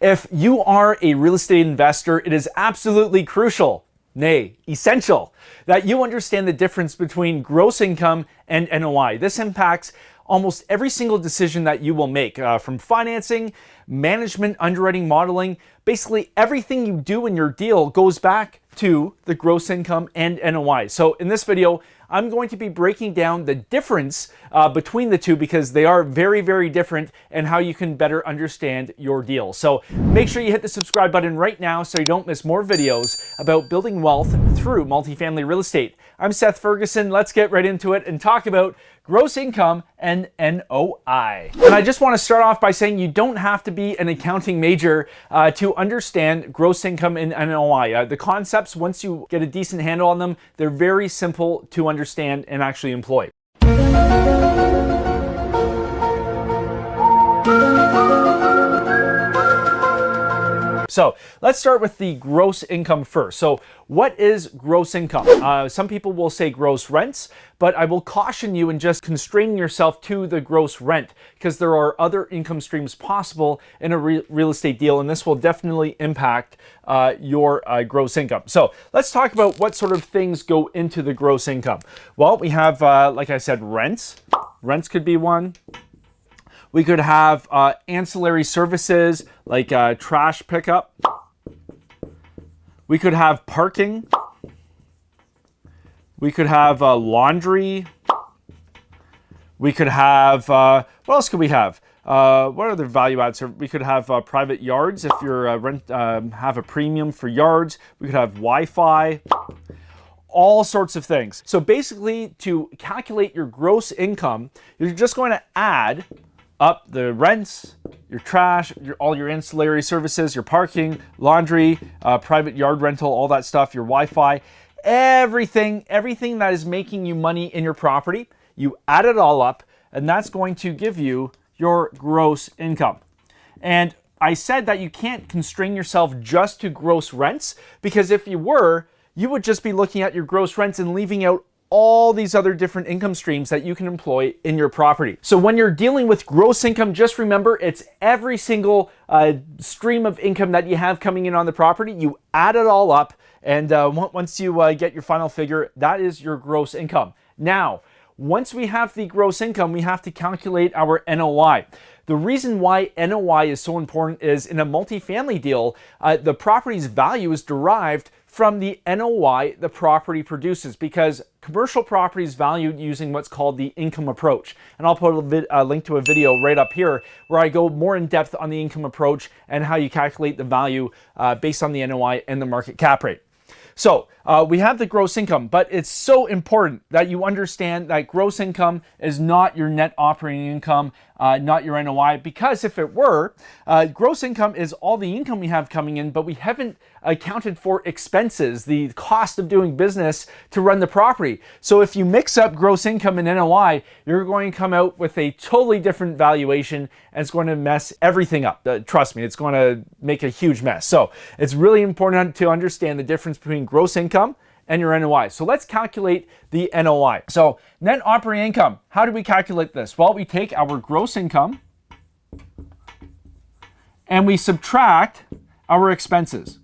If you are a real estate investor, it is absolutely crucial, nay, essential, that you understand the difference between gross income and NOI. This impacts almost every single decision that you will make, from financing, management, underwriting, modeling. Basically, everything you do in your deal goes back to the gross income and NOI. So in this video, I'm going to be breaking down the difference between the two because they are very, very different, and how you can better understand your deal. So make sure you hit the subscribe button right now so you don't miss more videos about building wealth through multifamily real estate. I'm Seth Ferguson. Let's get right into it and talk about gross income and NOI. And I just want to start off by saying you don't have to be an accounting major to understand gross income and NOI. The concepts, once you get a decent handle on them, they're very simple to understand and actually employ. So let's start with the gross income first. So what is gross income? Some people will say gross rents, but I will caution you in just constraining yourself to the gross rent because there are other income streams possible in a real estate deal, and this will definitely impact your gross income. So let's talk about what sort of things go into the gross income. Well, we have, like I said, rents. Rents could be one. We could have ancillary services like trash pickup. We could have parking. We could have laundry. We could have, what else could we have? What other value adds? We could have private yards if you're have a premium for yards. We could have Wi-Fi. All sorts of things. So basically, to calculate your gross income, you're just going to add up the rents, your trash, all your ancillary services, your parking, laundry, private yard rental, all that stuff, your Wi-Fi, everything that is making you money in your property, you add it all up, and that's going to give you your gross income. And I said that you can't constrain yourself just to gross rents, because if you were, you would just be looking at your gross rents and leaving out all these other different income streams that you can employ in your property. So when you're dealing with gross income, just remember it's every single stream of income that you have coming in on the property. You add it all up, and once you get your final figure, that is your gross income. Now, once we have the gross income, we have to calculate our NOI. The reason why NOI is so important is in a multifamily deal, the property's value is derived from the NOI the property produces, because commercial property is valued using what's called the income approach. And I'll put a link to a video right up here where I go more in depth on the income approach and how you calculate the value based on the NOI and the market cap rate. So we have the gross income, but it's so important that you understand that gross income is not your net operating income, not your NOI, because if it were, gross income is all the income we have coming in, but we haven't accounted for expenses, the cost of doing business to run the property. So if you mix up gross income and NOI, you're going to come out with a totally different valuation, and it's going to mess everything up. Trust me, it's going to make a huge mess. So it's really important to understand the difference between gross income and your NOI. So let's calculate the NOI. So net operating income, how do we calculate this? Well, we take our gross income and we subtract our expenses.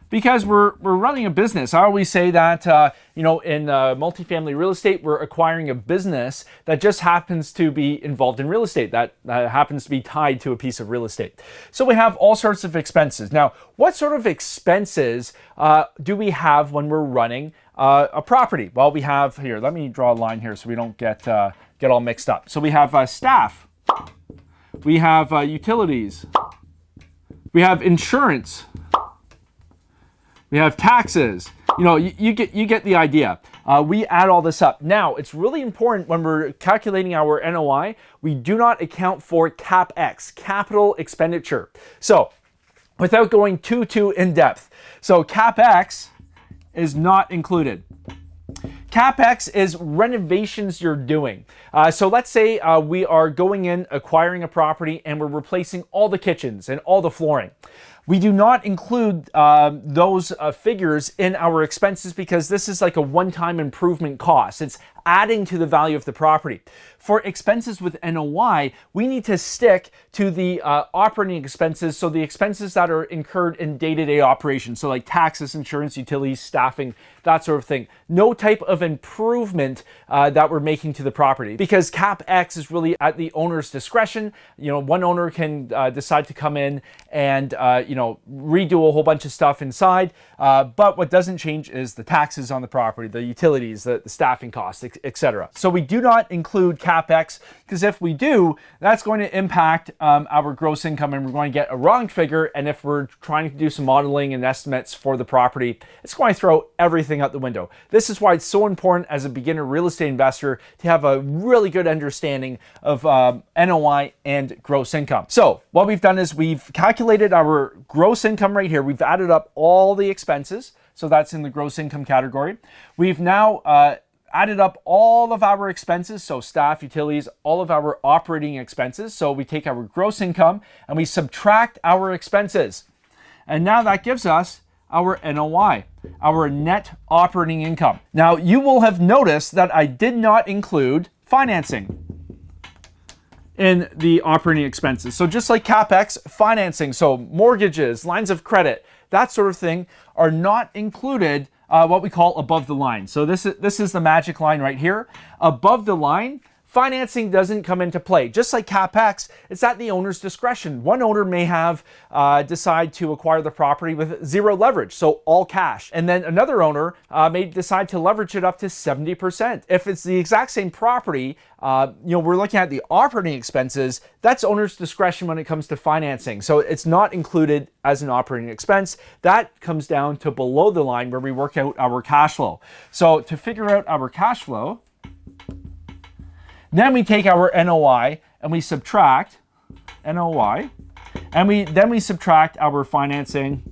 Because we're running a business. I always say that, in multifamily real estate, we're acquiring a business that just happens to be involved in real estate, that happens to be tied to a piece of real estate. So we have all sorts of expenses. Now, what sort of expenses do we have when we're running a property? Well, we have here, let me draw a line here so we don't get all mixed up. So we have staff, we have utilities, we have insurance, we have taxes. You get the idea. We add all this up. Now, it's really important when we're calculating our NOI, we do not account for CapEx, capital expenditure. So, without going too in depth. So, CapEx is not included. CapEx is renovations you're doing. So let's say we are going in, acquiring a property, and we're replacing all the kitchens and all the flooring. We do not include those figures in our expenses because this is like a one-time improvement cost. It's adding to the value of the property. For expenses with NOI, we need to stick to the operating expenses, so the expenses that are incurred in day-to-day operations, so like taxes, insurance, utilities, staffing, that sort of thing. No type of improvement that we're making to the property, because CapEx is really at the owner's discretion. You know, one owner can decide to come in and redo a whole bunch of stuff inside, but what doesn't change is the taxes on the property, the utilities, the staffing costs, etc. So we do not include CapEx, because if we do, that's going to impact our gross income, and we're going to get a wrong figure. And if we're trying to do some modeling and estimates for the property, it's going to throw everything out the window. This is why it's so important as a beginner real estate investor to have a really good understanding of NOI and gross income. So what we've done is we've calculated our gross income right here. We've added up all the expenses, so that's in the gross income category. We've now added up all of our expenses, so staff, utilities, all of our operating expenses. So we take our gross income and we subtract our expenses. And now that gives us our NOI, our net operating income. Now you will have noticed that I did not include financing in the operating expenses. So just like CapEx, financing, so mortgages, lines of credit, that sort of thing are not included what we call above the line. So this is the magic line right here. Above the line, financing doesn't come into play. Just like CapEx, it's at the owner's discretion. One owner may have decide to acquire the property with zero leverage, so all cash. And then another owner may decide to leverage it up to 70%. If it's the exact same property, we're looking at the operating expenses, that's owner's discretion when it comes to financing. So it's not included as an operating expense. That comes down to below the line where we work out our cash flow. So to figure out our cash flow, then we take our NOI and we subtract NOI, and then we subtract our financing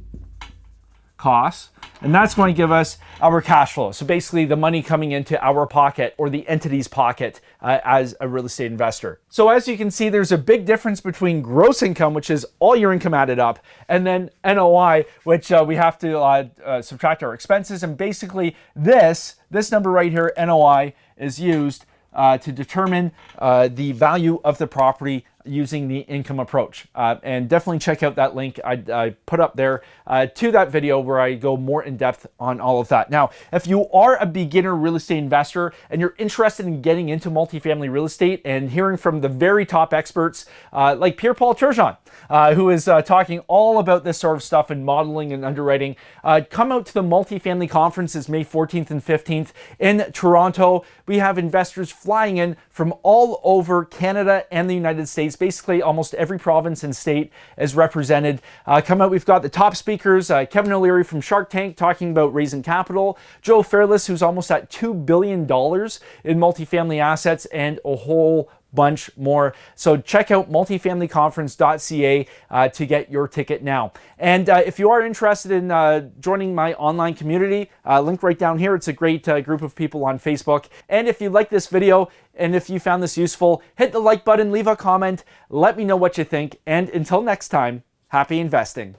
costs, and that's going to give us our cash flow. So basically the money coming into our pocket or the entity's pocket as a real estate investor. So as you can see, there's a big difference between gross income, which is all your income added up, and then NOI, which we have to subtract our expenses. And basically this number right here, NOI, is used to determine the value of the property using the income approach. And definitely check out that link I put up there to that video where I go more in depth on all of that. Now, if you are a beginner real estate investor and you're interested in getting into multifamily real estate and hearing from the very top experts like Pierre-Paul Turgeon, who is talking all about this sort of stuff and modeling and underwriting, come out to the Multifamily Conference. It's May 14th and 15th in Toronto. We have investors flying in from all over Canada and the United States. Basically, almost every province and state is represented. Come out. We've got the top speakers, Kevin O'Leary from Shark Tank talking about raising capital, Joe Fairless, who's almost at $2 billion in multifamily assets, and a whole bunch more. So check out multifamilyconference.ca to get your ticket now. And if you are interested in joining my online community, link right down here. It's a great group of people on Facebook. And if you like this video and if you found this useful, hit the like button, leave a comment, let me know what you think. And until next time, happy investing.